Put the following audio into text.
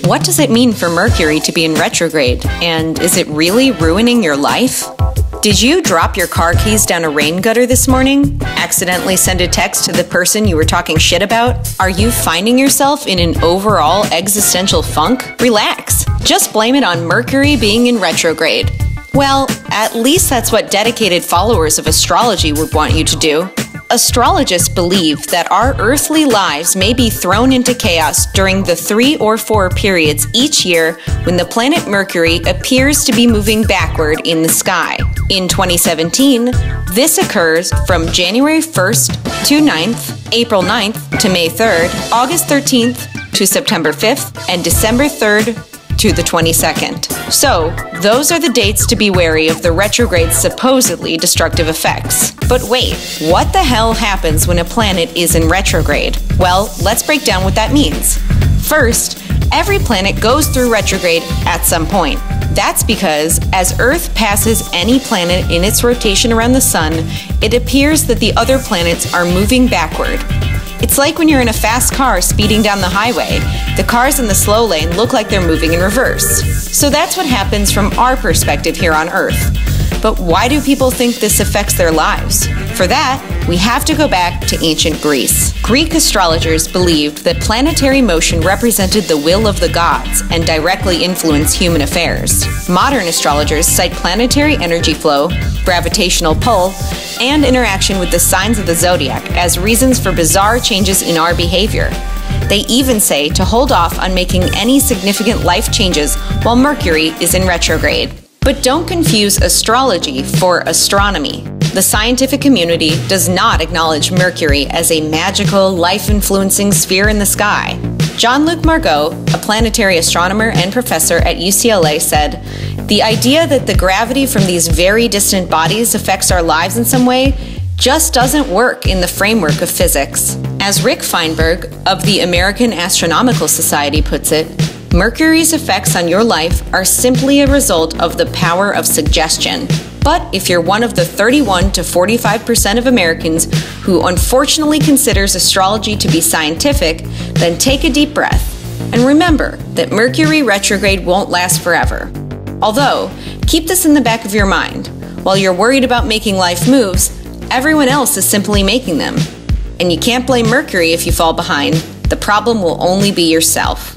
What does it mean for Mercury to be in retrograde? And is it really ruining your life? Did you drop your car keys down a rain gutter this morning? Accidentally send a text to the person you were talking shit about? Are you finding yourself in an overall existential funk? Relax. Just blame it on Mercury being in retrograde. Well, at least that's what dedicated followers of astrology would want you to do. Astrologists believe that our earthly lives may be thrown into chaos during the 3 or 4 periods each year when the planet Mercury appears to be moving backward in the sky. In 2017, this occurs from January 1st to 9th, April 9th to May 3rd, August 13th to September 5th, and December 3rd to the 22nd. So, those are the dates to be wary of the retrograde's supposedly destructive effects. But wait, what the hell happens when a planet is in retrograde? Well, let's break down what that means. First, every planet goes through retrograde at some point. That's because as Earth passes any planet in its rotation around the Sun, it appears that the other planets are moving backward. It's like when you're in a fast car speeding down the highway. The cars in the slow lane look like they're moving in reverse. So that's what happens from our perspective here on Earth. But why do people think this affects their lives? For that, we have to go back to ancient Greece. Greek astrologers believed that planetary motion represented the will of the gods and directly influenced human affairs. Modern astrologers cite planetary energy flow, gravitational pull, and interaction with the signs of the zodiac as reasons for bizarre changes in our behavior. They even say to hold off on making any significant life changes while Mercury is in retrograde. But don't confuse astrology for astronomy. The scientific community does not acknowledge Mercury as a magical, life-influencing sphere in the sky. Jean-Luc Margot, a planetary astronomer and professor at UCLA, said, "The idea that the gravity from these very distant bodies affects our lives in some way just doesn't work in the framework of physics." As Rick Feinberg of the American Astronomical Society puts it, Mercury's effects on your life are simply a result of the power of suggestion. But if you're one of the 31 to 45% of Americans who unfortunately considers astrology to be scientific, then take a deep breath. And remember that Mercury retrograde won't last forever. Although, keep this in the back of your mind. While you're worried about making life moves, everyone else is simply making them. And you can't blame Mercury if you fall behind. The problem will only be yourself.